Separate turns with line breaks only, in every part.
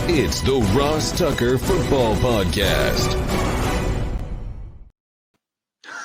It's the Ross Tucker Football Podcast.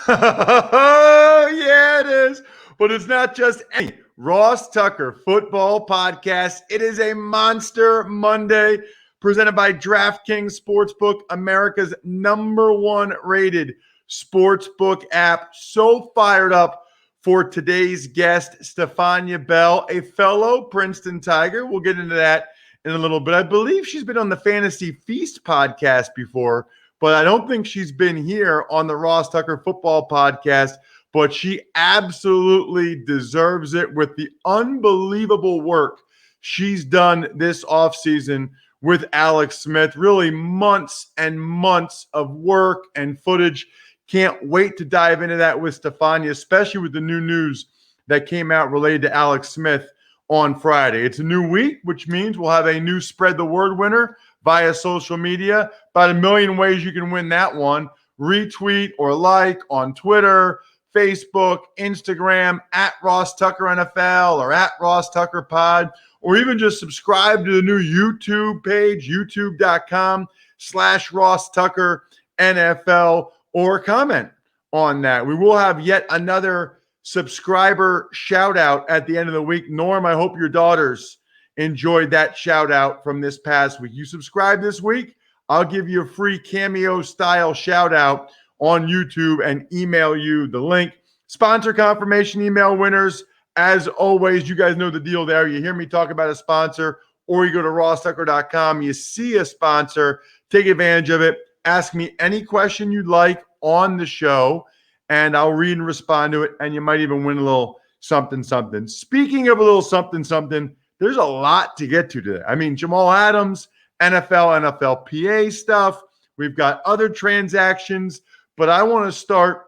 Yeah, it is. But it's not just any Ross Tucker Football Podcast. It is a Monster Monday presented by DraftKings Sportsbook, America's #1 rated sportsbook app. So fired up for today's guest, Stephania Bell, a fellow Princeton Tiger. We'll get into that in a little bit. I believe she's been on the Fantasy Feast podcast before, but I don't think she's been here on the Ross Tucker Football Podcast. But she absolutely deserves it with the unbelievable work she's done this offseason with Alex Smith. Really months and months of work and footage. Can't wait to dive into that with Stephania, especially with the new news that came out related to Alex Smith on Friday. It's a new week, which means we'll have a new Spread the Word winner via social media. About a million ways you can win that one. Retweet or like on Twitter, Facebook, Instagram, at Ross Tucker NFL or at Ross Tucker Pod, or even just subscribe to the new YouTube page, youtube.com/Ross Tucker NFL, or comment on that. We will have yet another subscriber shout out at the end of the week. Norm, I hope your daughters enjoyed that shout out from this past week. You subscribe this week, I'll give you a free cameo style shout out on YouTube and email you the link. Sponsor confirmation email winners. As always, you guys know the deal there. You hear me talk about a sponsor, or you go to rosstucker.com, you see a sponsor, take advantage of it. Ask me any question you'd like on the show, and I'll read and respond to it, and you might even win a little something, something. Speaking of a little something, something, there's a lot to get to today. I mean, Jamal Adams, NFL, NFLPA stuff. We've got other transactions, but I want to start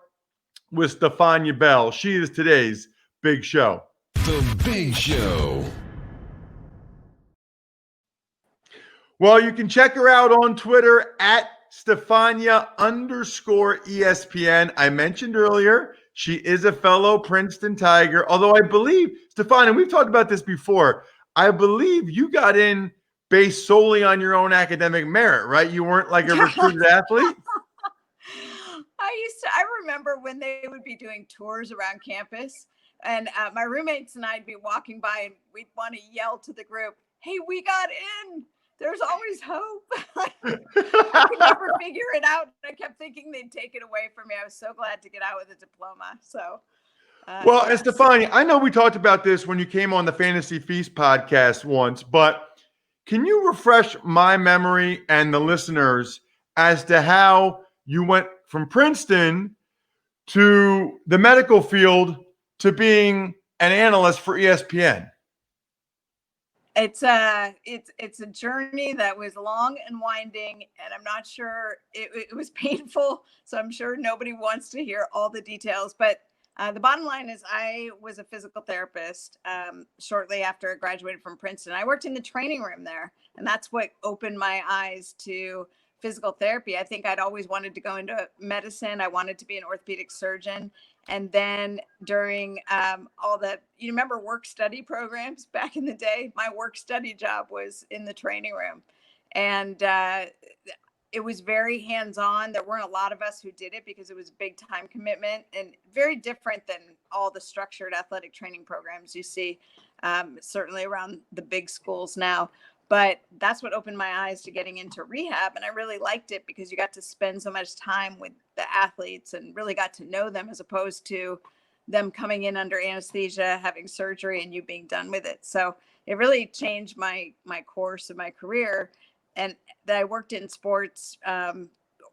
with Stephania Bell. She is today's big show.
The Big Show.
Well, you can check her out on Twitter at Stephania_ESPN. I mentioned earlier, she is a fellow Princeton Tiger, although I believe, Stephania, we've talked about this before, I believe you got in based solely on your own academic merit, right? You weren't like a recruited athlete?
I remember when they would be doing tours around campus, and my roommates and I'd be walking by and we'd want to yell to the group, "Hey, we got in. There's always hope." I could never figure it out. I kept thinking they'd take it away from me. I was so glad to get out with a diploma. So,
well, and Stephania, I know we talked about this when you came on the Fantasy Feast podcast once, but can you refresh my memory and the listeners as to how you went from Princeton to the medical field to being an analyst for ESPN?
It's a journey that was long and winding, and I'm not sure it was painful. So I'm sure nobody wants to hear all the details, but the bottom line is I was a physical therapist shortly after I graduated from Princeton. I worked in the training room there, and that's what opened my eyes to physical therapy. I think I'd always wanted to go into medicine. I wanted to be an orthopedic surgeon. And then during all the, you remember work study programs back in the day? My work study job was in the training room. And it was very hands-on. There weren't a lot of us who did it because it was a big time commitment and very different than all the structured athletic training programs you see, certainly around the big schools now. But that's what opened my eyes to getting into rehab. And I really liked it because you got to spend so much time with the athletes and really got to know them as opposed to them coming in under anesthesia, having surgery, and you being done with it. So it really changed my course of my career. And that I worked in sports and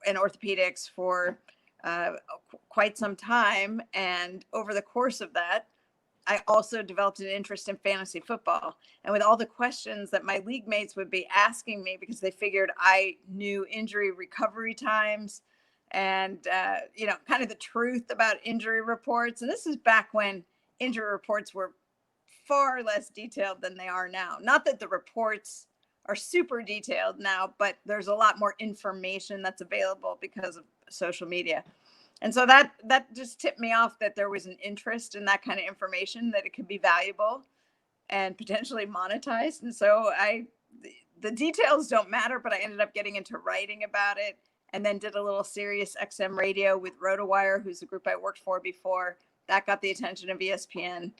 orthopedics for quite some time. And over the course of that, I also developed an interest in fantasy football. And with all the questions that my league mates would be asking me because they figured I knew injury recovery times and, kind of the truth about injury reports. And this is back when injury reports were far less detailed than they are now. Not that the reports are super detailed now, but there's a lot more information that's available because of social media. And so that just tipped me off that there was an interest in that kind of information, that it could be valuable and potentially monetized. And so the details don't matter, but I ended up getting into writing about it, and then did a little Sirius XM radio with RotoWire, who's the group I worked for before. That got the attention of ESPN.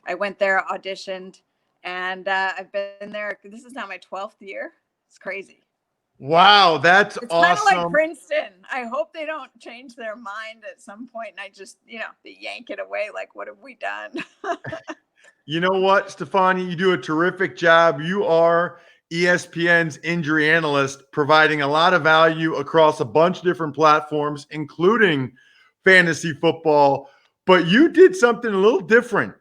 I went there, auditioned, and I've been there. This is now my 12th year. It's crazy.
Wow, that's
It's
awesome.
kind of like Princeton. I hope they don't change their mind at some point and I just, they yank it away. Like, what have we done?
You know what, Stephania, you do a terrific job. You are ESPN's injury analyst, providing a lot of value across a bunch of different platforms, including fantasy football. But you did something a little different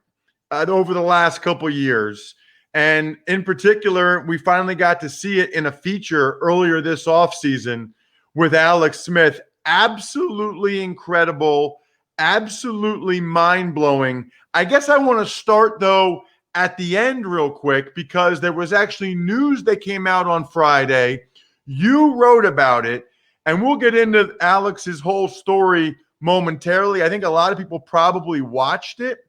over the last couple years. And in particular, we finally got to see it in a feature earlier this offseason with Alex Smith. Absolutely incredible, absolutely mind-blowing. I guess I want to start, though, at the end real quick, because there was actually news that came out on Friday. You wrote about it, and we'll get into Alex's whole story momentarily. I think a lot of people probably watched it,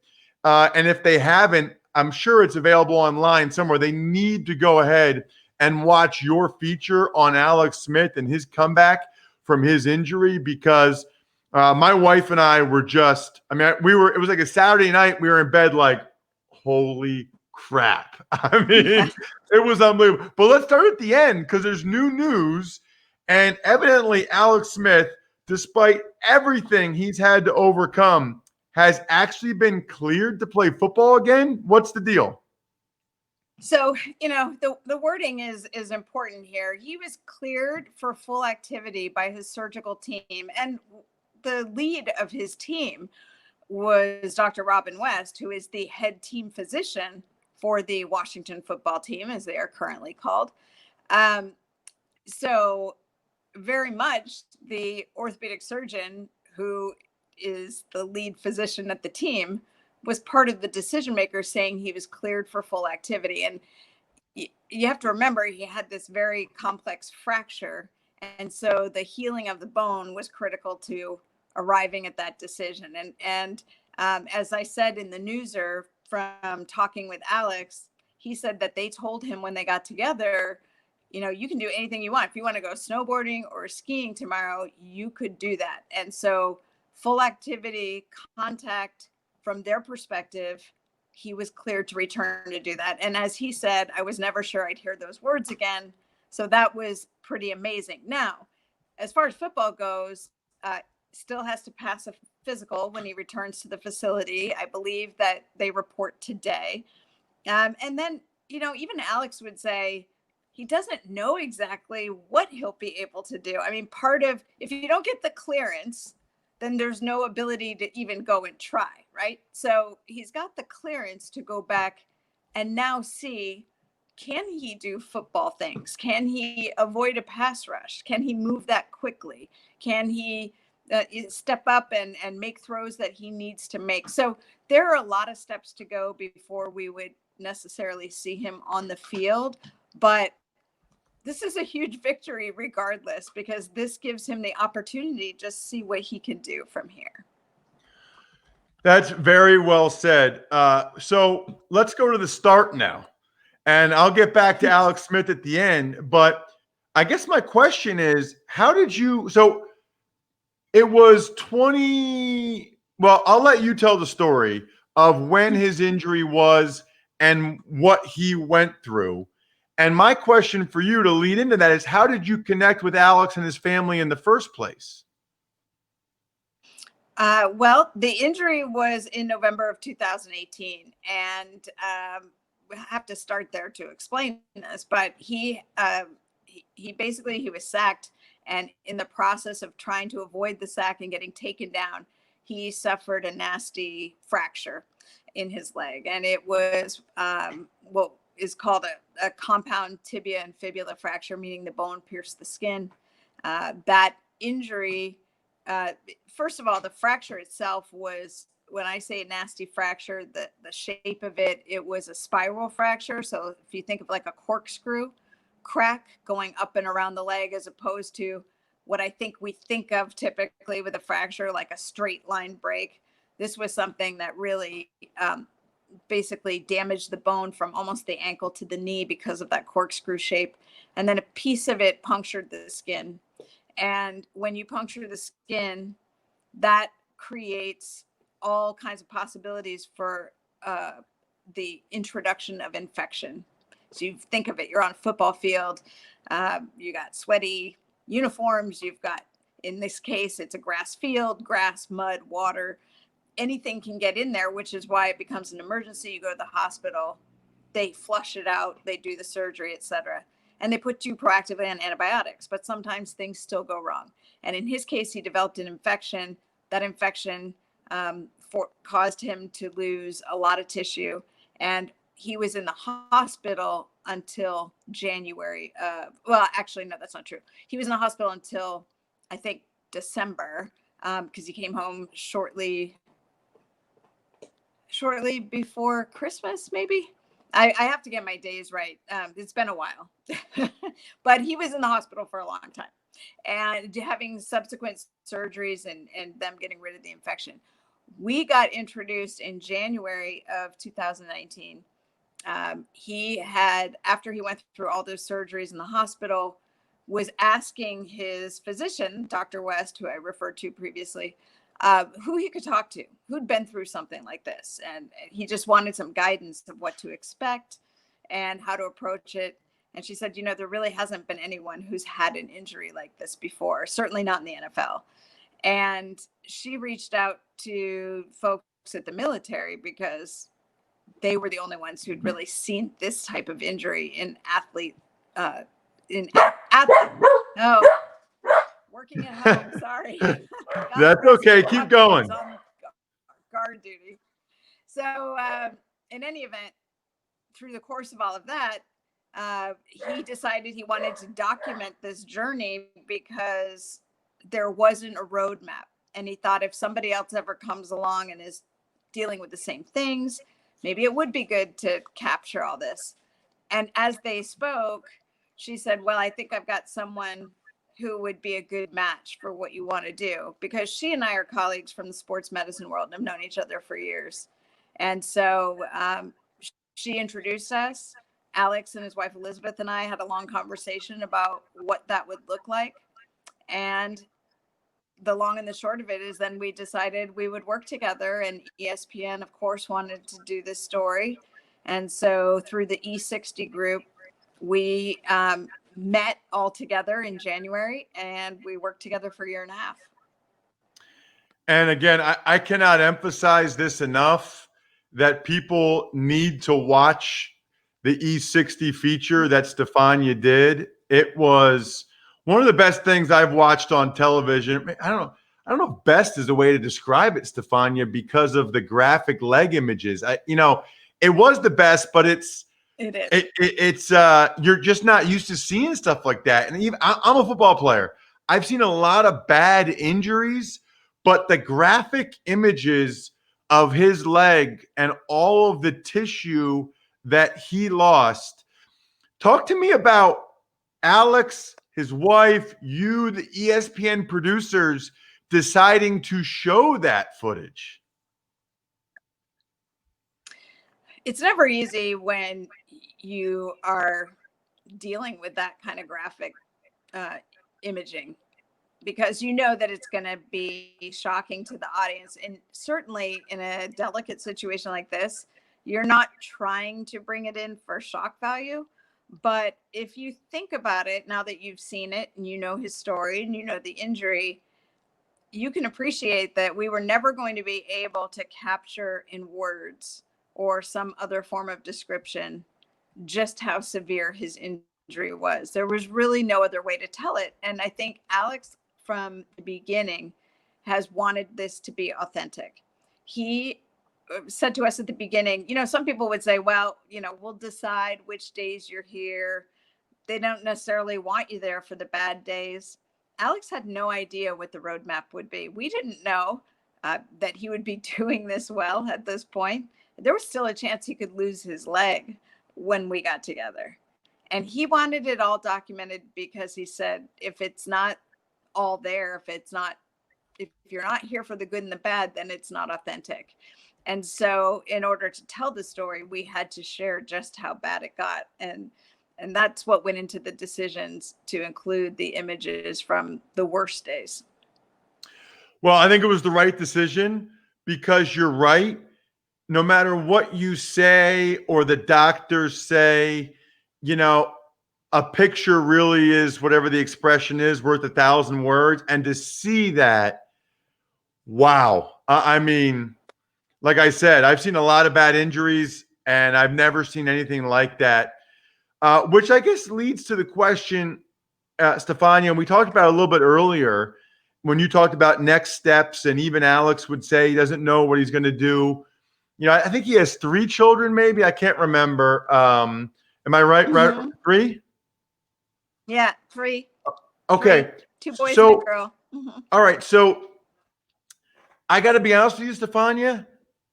and if they haven't, I'm sure it's available online somewhere. They need to go ahead and watch your feature on Alex Smith and his comeback from his injury, because my wife and I were just, it was like a Saturday night. We were in bed like, holy crap. It was unbelievable. But let's start at the end, because there's new news. And evidently, Alex Smith, despite everything he's had to overcome, has actually been cleared to play football again. What's the deal?
So, the wording is important here. He was cleared for full activity by his surgical team, and the lead of his team was Dr. Robin West, who is the head team physician for the Washington football team, as they are currently called. So very much the orthopedic surgeon, who is the lead physician at the team, was part of the decision maker saying he was cleared for full activity. And you have to remember, he had this very complex fracture. And so the healing of the bone was critical to arriving at that decision. And as I said in the newser, from talking with Alex, he said that they told him when they got together, you can do anything you want. If you want to go snowboarding or skiing tomorrow, you could do that. And so full activity, contact, from their perspective, he was cleared to return to do that. And as he said, I was never sure I'd hear those words again. So that was pretty amazing. Now, as far as football goes, still has to pass a physical when he returns to the facility. I believe that they report today. And then, even Alex would say he doesn't know exactly what he'll be able to do. Part of, if you don't get the clearance, then there's no ability to even go and try, right? So he's got the clearance to go back and now see, can he do football things? Can he avoid a pass rush? Can he move that quickly? Can he step up and make throws that he needs to make? So there are a lot of steps to go before we would necessarily see him on the field, but this is a huge victory regardless, because this gives him the opportunity to just see what he can do from here.
That's very well said. So let's go to the start now, and I'll get back to Alex Smith at the end. But I guess my question is, how did you – so it was well, I'll let you tell the story of when his injury was and what he went through. And my question for you to lead into that is, how did you connect with Alex and his family in the first place?
Well, the injury was in November of 2018. And we have to start there to explain this. But he was sacked. And in the process of trying to avoid the sack and getting taken down, he suffered a nasty fracture in his leg. And it was what is called a compound tibia and fibula fracture, meaning the bone pierced the skin. That injury, first of all, the fracture itself was, when I say a nasty fracture, the shape of it, it was a spiral fracture. So if you think of like a corkscrew crack going up and around the leg, as opposed to what I think we think of typically with a fracture, like a straight line break. This was something that really basically damaged the bone from almost the ankle to the knee because of that corkscrew shape. And then a piece of it punctured the skin. And when you puncture the skin, that creates all kinds of possibilities for the introduction of infection. So you think of it, you're on a football field, you got sweaty uniforms, you've got, in this case, it's a grass field, grass, mud, water, anything can get in there, which is why it becomes an emergency. You go to the hospital, they flush it out, they do the surgery, etc. And they put you proactively on antibiotics, but sometimes things still go wrong. And in his case, he developed an infection. That infection caused him to lose a lot of tissue. And he was in the hospital until January. Well, actually, no, that's not true. He was in the hospital until, I think, December, because he came home shortly before Christmas, maybe. I have to get my days right. It's been a while, but he was in the hospital for a long time and having subsequent surgeries and them getting rid of the infection. We got introduced in January of 2019. He had, after he went through all those surgeries in the hospital, was asking his physician, Dr. West, who I referred to previously, who he could talk to, who'd been through something like this. And he just wanted some guidance of what to expect and how to approach it. And she said, there really hasn't been anyone who's had an injury like this before, certainly not in the NFL. And she reached out to folks at the military because they were the only ones who'd really seen this type of injury in athlete. Oh, working at home. Sorry.
That's okay. Keep going.
On guard duty. So, in any event, through the course of all of that, he decided he wanted to document this journey because there wasn't a roadmap. And he thought if somebody else ever comes along and is dealing with the same things, maybe it would be good to capture all this. And as they spoke, she said, well, I think I've got someone who would be a good match for what you want to do, because she and I are colleagues from the sports medicine world and have known each other for years. And so she introduced us. Alex and his wife, Elizabeth, and I had a long conversation about what that would look like. And the long and the short of it is then we decided we would work together, and ESPN, of course, wanted to do this story. And so through the E60 group, we met all together in January, and we worked together for a year and a half.
And again, I cannot emphasize this enough, that people need to watch the E60 feature that Stephania did. It was one of the best things I've watched on television. I don't know if best is the way to describe it, Stephania, because of the graphic leg images. It was the best, but it's you're just not used to seeing stuff like that. And even I'm a football player. I've seen a lot of bad injuries, but the graphic images of his leg and all of the tissue that he lost. Talk to me about Alex, his wife, you, the ESPN producers deciding to show that footage.
It's never easy when you are dealing with that kind of graphic imaging, because you know that it's going to be shocking to the audience. And certainly in a delicate situation like this, you're not trying to bring it in for shock value. But if you think about it, now that you've seen it and you know his story and you know the injury, you can appreciate that we were never going to be able to capture in words or some other form of description just how severe his injury was. There was really no other way to tell it. And I think Alex, from the beginning, has wanted this to be authentic. He said to us at the beginning, some people would say, well, we'll decide which days you're here. They don't necessarily want you there for the bad days. Alex had no idea what the roadmap would be. We didn't know that he would be doing this well at this point. There was still a chance he could lose his leg when we got together. And he wanted it all documented because he said, if it's not all there, if you're not here for the good and the bad, then it's not authentic. And so in order to tell the story, we had to share just how bad it got. And that's what went into the decisions to include the images from the worst days.
Well, I think it was the right decision because you're right. No matter what you say or the doctors say, a picture really is, whatever the expression is, worth 1,000 words. And to see that, wow. I mean, like I said, I've seen a lot of bad injuries and I've never seen anything like that, which I guess leads to the question, Stephania, and we talked about it a little bit earlier when you talked about next steps, and even Alex would say he doesn't know what he's going to do. I think he has 3 children, maybe. I can't remember. Am I right?
Mm-hmm.
Right? 3?
Yeah, 3.
Okay.
2 boys and a girl. Mm-hmm.
All right. So I got to be honest with you, Stephania.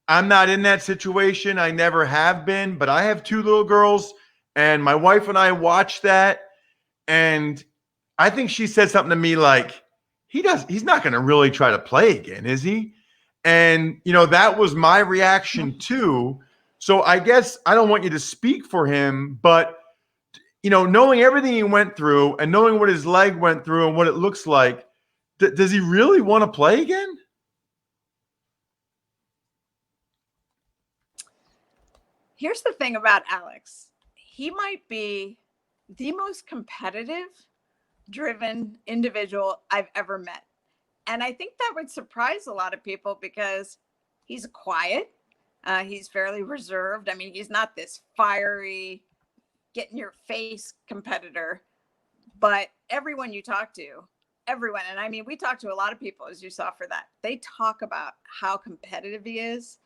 I'm not in that situation. I never have been, but I have 2 little girls, and my wife and I watched that, and I think she said something to me like, he's not going to really try to play again, is he? And, that was my reaction too. So I guess I don't want you to speak for him, but, knowing everything he went through and knowing what his leg went through and what it looks like, does he really want to play again?
Here's the thing about Alex. He might be the most competitive, driven individual I've ever met. And I think that would surprise a lot of people because he's quiet. He's fairly reserved. I mean, he's not this fiery, get in your face competitor, but everyone you talk to, everyone, and I mean, we talk to a lot of people, as you saw for that, they talk about how competitive he is,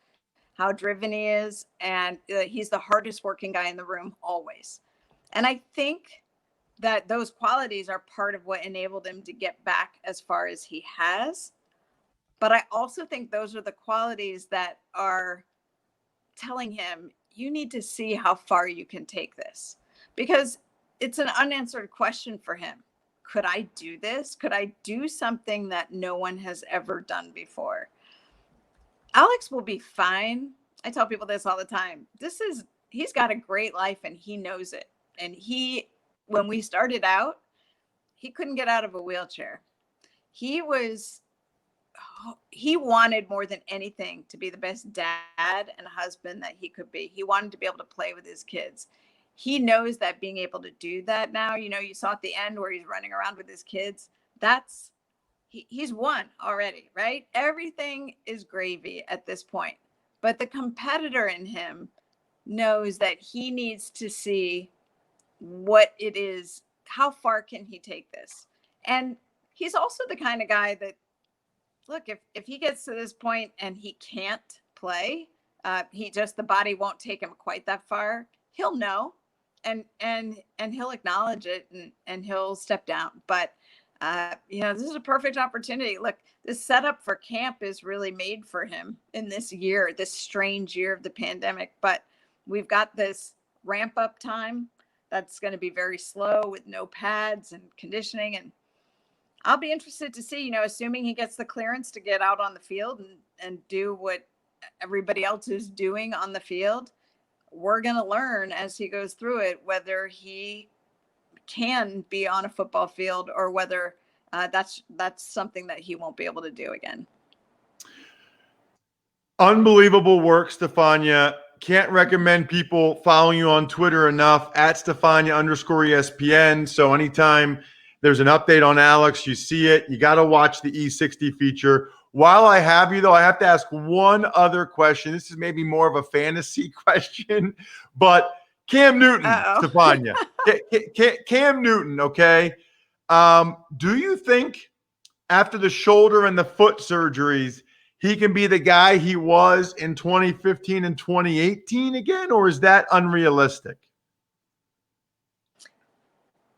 how driven he is, and he's the hardest working guy in the room always. And I think that those qualities are part of what enabled him to get back as far as he has. But I also think those are the qualities that are telling him, you need to see how far you can take this, because it's an unanswered question for him. Could I do this? Could I do something that no one has ever done before? Alex will be fine. I tell people this all the time. He's got a great life and he knows it. And when we started out, he couldn't get out of a wheelchair. He wanted more than anything to be the best dad and husband that he could be. He wanted to be able to play with his kids. He knows that being able to do that now, you saw at the end where he's running around with his kids. He's won already, right? Everything is gravy at this point. But the competitor in him knows that he needs to see what it is, how far can he take this? And he's also the kind of guy that, look, if he gets to this point and he can't play, the body won't take him quite that far, he'll know and he'll acknowledge it and he'll step down. But this is a perfect opportunity. Look, this setup for camp is really made for him in this strange year of the pandemic. But we've got this ramp up time that's going to be very slow with no pads and conditioning. And I'll be interested to see, assuming he gets the clearance to get out on the field and do what everybody else is doing on the field, we're going to learn as he goes through it whether he can be on a football field or whether that's something that he won't be able to do again.
Unbelievable work, Stephania. Can't recommend people following you on Twitter enough, at Stephania_ESPN. So anytime there's an update on Alex, you see it. You got to watch the E60 feature. While I have you, though, I have to ask one other question. This is maybe more of a fantasy question, but Cam Newton, Stephania. Cam Newton, okay? Do you think after the shoulder and the foot surgeries, he can be the guy he was in 2015 and 2018 again, or is that unrealistic?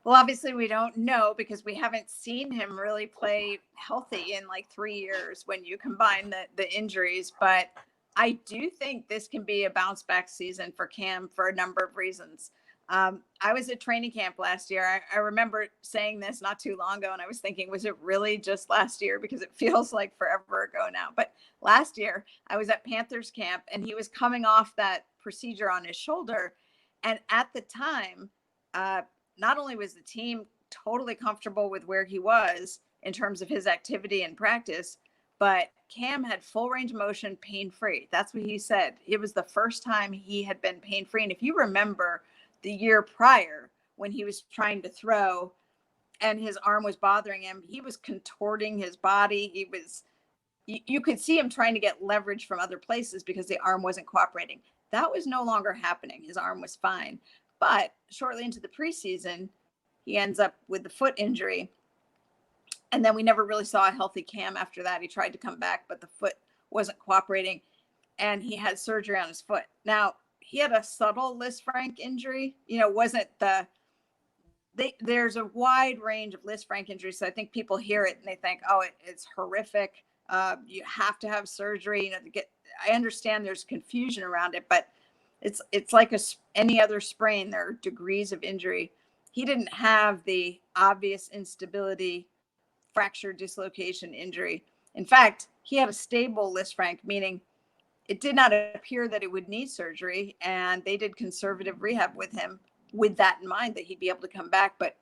Well, obviously we don't know because we haven't seen him really play healthy in like 3 years when you combine the injuries. But I do think this can be a bounce back season for Cam for a number of reasons. I was at training camp last year. I remember saying this not too long ago, and I was thinking, was it really just last year? Because it feels like forever ago now. But last year, I was at Panthers camp, and he was coming off that procedure on his shoulder. And at the time, not only was the team totally comfortable with where he was in terms of his activity and practice, but Cam had full range of motion, pain-free. That's what he said. It was the first time he had been pain-free. And if you remember the year prior when he was trying to throw and his arm was bothering him, he was contorting his body. You could see him trying to get leverage from other places because the arm wasn't cooperating. That was no longer happening. His arm was fine. But shortly into the preseason, he ends up with the foot injury. And then we never really saw a healthy Cam after that. He tried to come back, but the foot wasn't cooperating. And he had surgery on his foot. Now, he had a subtle Lisfranc injury. Wasn't there's a wide range of Lisfranc injuries. So I think people hear it and they think, oh, it's horrific. You have to have surgery, I understand there's confusion around it, but it's like any other sprain. There are degrees of injury. He didn't have the obvious instability, fracture dislocation injury. In fact, he had a stable Lisfranc, meaning it did not appear that it would need surgery, and they did conservative rehab with him with that in mind, that he'd be able to come back. But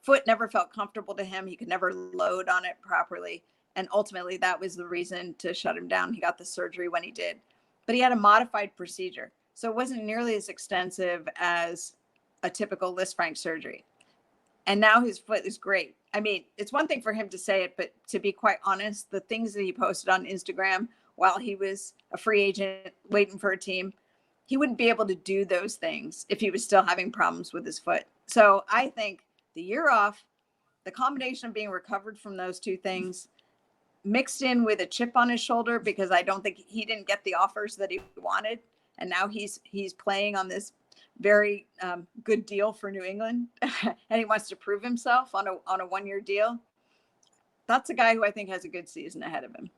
foot never felt comfortable to him. He could never load on it properly. And ultimately, that was the reason to shut him down. He got the surgery when he did. But he had a modified procedure. So it wasn't nearly as extensive as a typical Lisfranc surgery. And now his foot is great. I mean, it's one thing for him to say it, but to be quite honest, the things that he posted on Instagram while he was a free agent waiting for a team, he wouldn't be able to do those things if he was still having problems with his foot. So I think the year off, the combination of being recovered from those two things, mixed in with a chip on his shoulder, because I don't think he didn't get the offers that he wanted. And now he's playing on this very good deal for New England, and he wants to prove himself on a 1-year deal. That's a guy who I think has a good season ahead of him.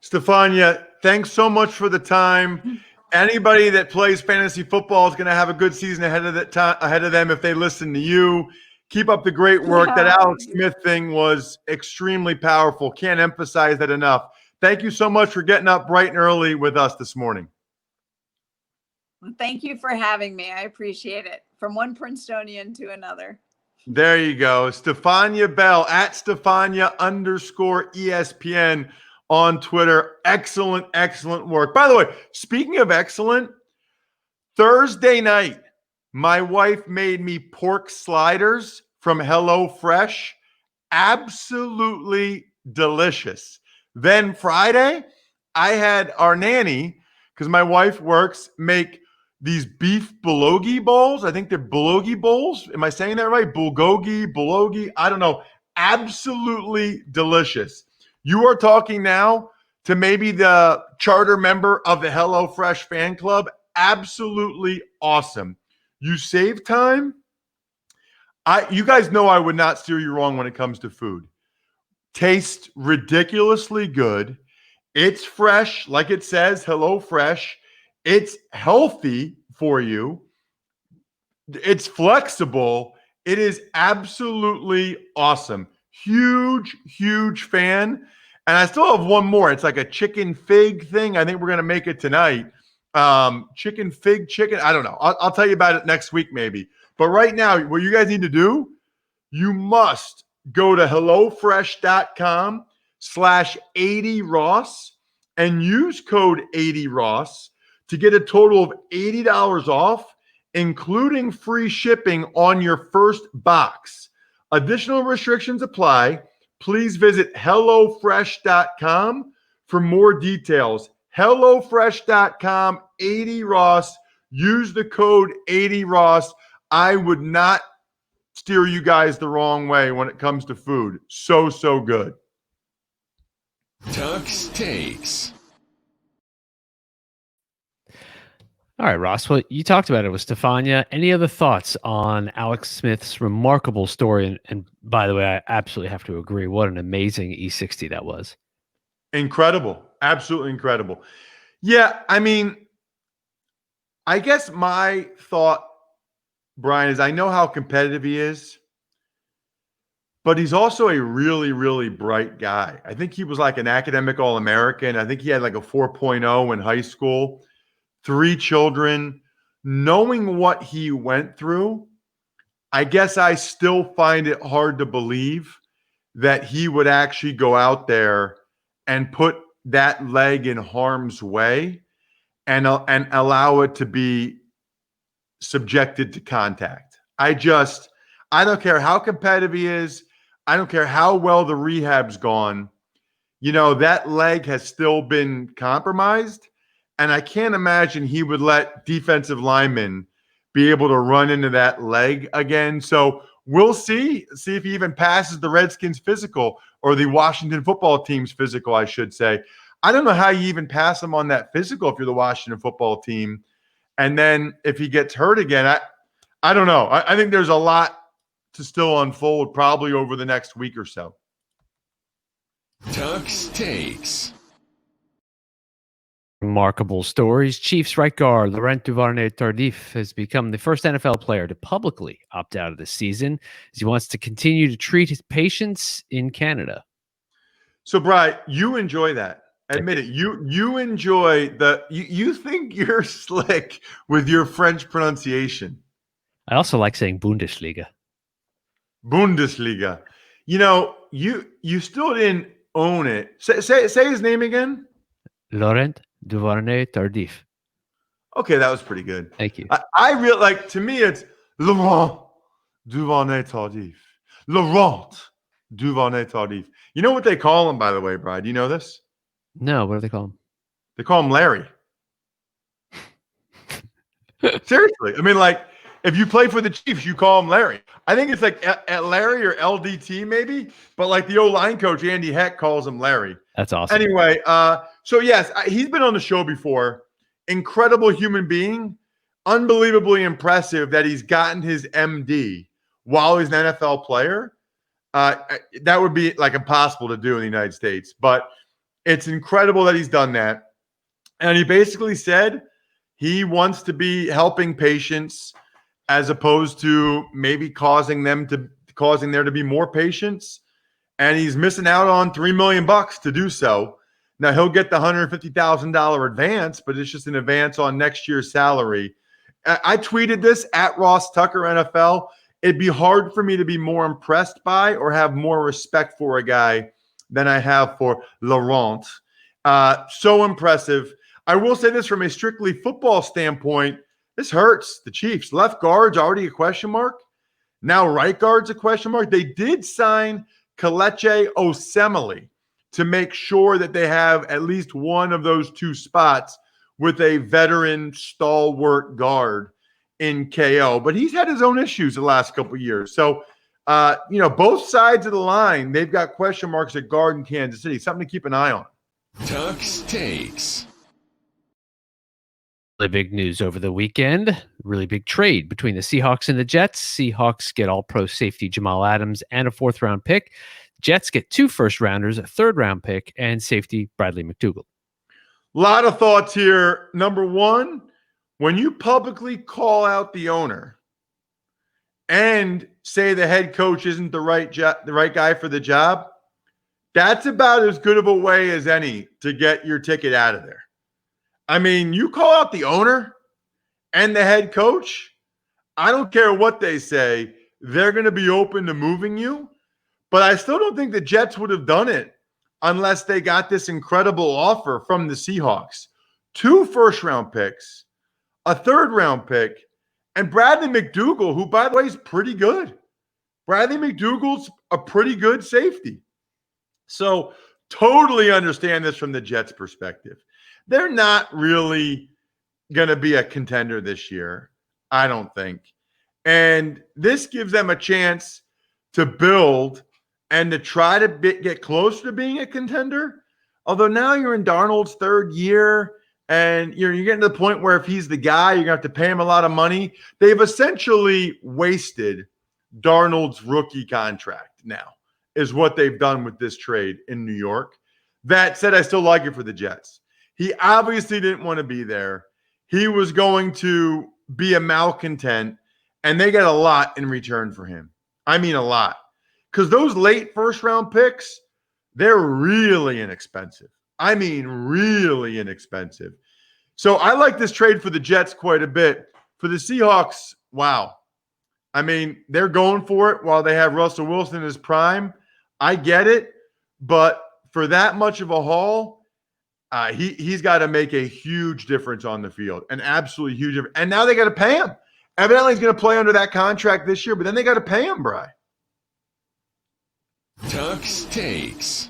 Stephania, thanks so much for the time. Anybody that plays fantasy football is going to have a good season ahead of them if they listen to you. Keep up the great work. That Alex Smith thing was extremely powerful. Can't emphasize that enough. Thank you so much for getting up bright and early with us this morning.
Well, thank you for having me. I appreciate it. From one Princetonian to another.
There you go. Stephania Bell at Stephania_ESPN on Twitter. Excellent, excellent work. By the way, speaking of excellent, Thursday night, my wife made me pork sliders from HelloFresh. Absolutely delicious. Then Friday, I had our nanny, because my wife works, make these beef bulgogi bowls. I think they're bulgogi bowls. Am I saying that right? Bulgogi. I don't know. Absolutely delicious. You are talking now to maybe the charter member of the HelloFresh fan club. Absolutely awesome. You save time. You guys know I would not steer you wrong when it comes to food. Tastes ridiculously good. It's fresh, like it says, HelloFresh. It's healthy for you. It's flexible. It is absolutely awesome. Huge, huge fan. And I still have one more. It's like a chicken fig thing. I think we're going to make it tonight. Chicken. I don't know. I'll tell you about it next week maybe. But right now, what you guys need to do, you must go to HelloFresh.com/80Ross and use code 80Ross to get a total of $80 off, including free shipping on your first box. Additional restrictions apply. Please visit HelloFresh.com for more details. HelloFresh.com, 80Ross. Use the code 80Ross. I would not steer you guys the wrong way when it comes to food. So good.
Tux Takes.
All right, Ross. Well, you talked about it with Stephania. Any other thoughts on Alex Smith's remarkable story? And by the way, I absolutely have to agree. What an amazing E60 that was.
Incredible. Absolutely incredible. Yeah, I mean, I guess my thought, Brian, is I know how competitive he is, but he's also a really, really bright guy. I think he was like an academic All-American. I think he had like a 4.0 in high school, 3 children. Knowing what he went through, I guess I still find it hard to believe that he would actually go out there and put that leg in harm's way and allow it to be subjected to contact. I don't care how competitive he is. I don't care how well the rehab's gone. That leg has still been compromised. And I can't imagine he would let defensive linemen be able to run into that leg again. So we'll see if he even passes the Redskins physical, or the Washington football team's physical, I should say. I don't know how you even pass him on that physical if you're the Washington football team. And then if he gets hurt again, I don't know. I think there's a lot to still unfold probably over the next week or so.
Tuck's Takes.
Remarkable stories. Chiefs right guard Laurent Duvernay-Tardif has become the first NFL player to publicly opt out of the season, as he wants to continue to treat his patients in Canada.
So, Brian, you enjoy that. Admit it. You enjoy you think you're slick with your French pronunciation.
I also like saying Bundesliga.
Bundesliga. You still didn't own it. Say his name again.
Laurent Duvernay-Tardif.
Okay, that was pretty good.
Thank you.
I really to me it's Laurent Duvernay-Tardif. Laurent Duvernay-Tardif. You know what they call him, by the way, Brian? Do you know this?
No, what do they call him?
They call him Larry. Seriously. I mean, like, if you play for the Chiefs, you call him Larry. I think it's like at Larry or LDT maybe, but like the O-line coach, Andy Heck, calls him Larry.
That's awesome.
Anyway, so yes, he's been on the show before. Incredible human being. Unbelievably impressive that he's gotten his MD while he's an NFL player. That would be like impossible to do in the United States, but it's incredible that he's done that. And he basically said he wants to be helping patients as opposed to maybe causing there to be more patients. And he's missing out on $3 million to do so. Now he'll get the $150,000 advance, but it's just an advance on next year's salary. I tweeted this at Ross Tucker NFL. It'd be hard for me to be more impressed by or have more respect for a guy than I have for Laurent. So impressive. I will say this from a strictly football standpoint. This hurts the Chiefs. Left guard's already a question mark. Now right guard's a question mark. They did sign Kelechi Osemele to make sure that they have at least one of those 2 spots with a veteran stalwart guard in KO. But he's had his own issues the last couple of years. So, both sides of the line, they've got question marks at guard in Kansas City. Something to keep an eye on.
Tuck's Takes.
Really big news over the weekend. Really big trade between the Seahawks and the Jets. Seahawks get all-pro safety Jamal Adams and a 4th-round pick. Jets get 2 first-rounders, a 3rd-round pick, and safety Bradley McDougald.
A lot of thoughts here. Number one, when you publicly call out the owner and say the head coach isn't the right guy for the job, that's about as good of a way as any to get your ticket out of there. I mean, you call out the owner and the head coach, I don't care what they say, they're going to be open to moving you. But I still don't think the Jets would have done it unless they got this incredible offer from the Seahawks. 2 first-round picks, a 3rd-round pick, and Bradley McDougald, who, by the way, is pretty good. Bradley McDougald's a pretty good safety. So totally understand this from the Jets' perspective. They're not really going to be a contender this year, I don't think. And this gives them a chance to build and to try to get closer to being a contender. Although now you're in Darnold's 3rd year, and you're getting to the point where if he's the guy, you're going to have to pay him a lot of money. They've essentially wasted Darnold's rookie contract now, is what they've done with this trade in New York. That said, I still like it for the Jets. He obviously didn't want to be there. he was going to be a malcontent, and they got a lot in return for him. I mean, a lot. Because those late first-round picks, they're really inexpensive. I mean, really inexpensive. So I like this trade for the Jets quite a bit. For the Seahawks, wow. I mean, they're going for it while they have Russell Wilson in his prime. I get it, but for that much of a haul, he's got to make a huge difference on the field, an absolutely huge difference. And now they got to pay him. Evidently, he's going to play under that contract this year, but then they got to pay him, Bri.
Tuck's Takes.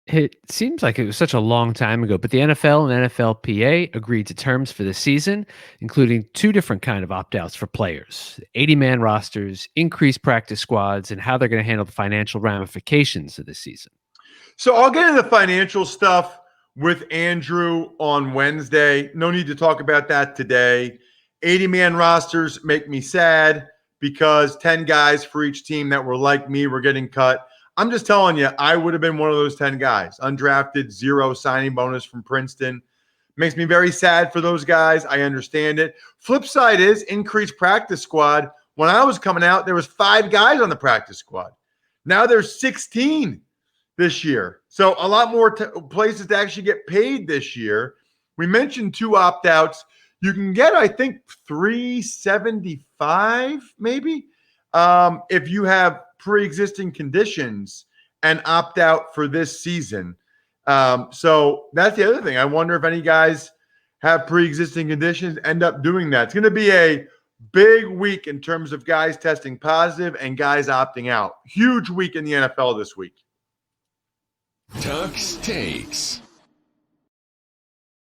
It seems like it was such a long time ago, but the NFL and NFLPA agreed to terms for the season, including 2 different kind of opt-outs for players: 80-man rosters, increased practice squads, and how they're going to handle the financial ramifications of the season.
So I'll get into the financial stuff with Andrew on Wednesday. No need to talk about that today. 80-man rosters make me sad because 10 guys for each team that were like me were getting cut. I'm just telling you, I would have been one of those 10 guys. Undrafted, 0 signing bonus from Princeton. Makes me very sad for those guys. I understand it. Flip side is increased practice squad. When I was coming out, there was 5 guys on the practice squad. Now there's 16 this year. So a lot more places to actually get paid this year. We mentioned 2 opt-outs. You can get, I think, $375 maybe if you have pre-existing conditions and opt out for this season. So that's the other thing. I wonder if any guys have pre-existing conditions, end up doing that. It's going to be a big week in terms of guys testing positive and guys opting out. Huge week in the NFL this week.
Tuck's Takes.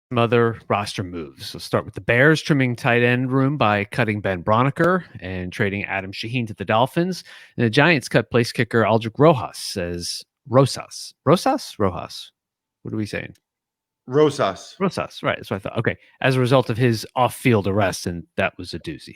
Some other roster moves. We'll start with the Bears trimming tight end room by cutting Ben Broniker and trading Adam Shaheen to the Dolphins. And the Giants cut place kicker Aldrick Rosas. What are we saying?
Rosas,
right. That's what I thought. Okay. As a result of his off-field arrest, and that was a doozy.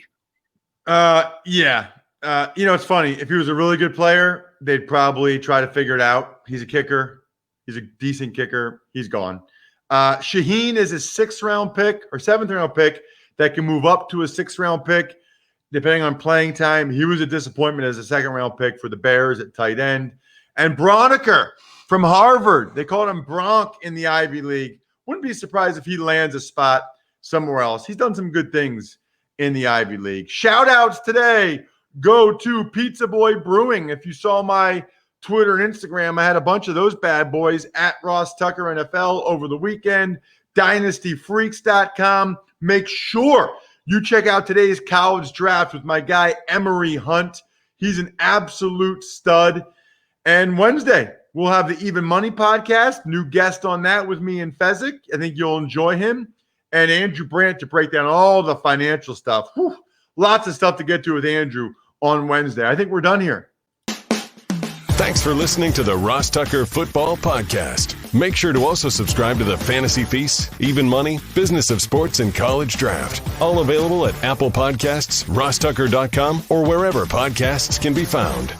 Yeah. It's funny. If he was a really good player, they'd probably try to figure it out. He's a kicker. He's a decent kicker. He's gone. Shaheen is a 6th-round pick or 7th-round pick that can move up to a 6th-round pick depending on playing time. He was a disappointment as a 2nd-round pick for the Bears at tight end. And Broniker from Harvard, they called him Bronk in the Ivy League. Wouldn't be surprised if he lands a spot somewhere else. He's done some good things in the Ivy League. Shout-outs today go to Pizza Boy Brewing. If you saw my Twitter and Instagram, I had a bunch of those bad boys at Ross Tucker NFL over the weekend. DynastyFreaks.com. Make sure you check out today's college draft with my guy Emery Hunt. He's an absolute stud. And Wednesday, we'll have the Even Money podcast. New guest on that with me and Fezzik. I think you'll enjoy him. And Andrew Brandt to break down all the financial stuff. Whew, lots of stuff to get to with Andrew on Wednesday. I think we're done here.
Thanks for listening to the Ross Tucker Football Podcast. Make sure to also subscribe to the Fantasy Feast, Even Money, Business of Sports, and College Draft. All available at Apple Podcasts, rosstucker.com, or wherever podcasts can be found.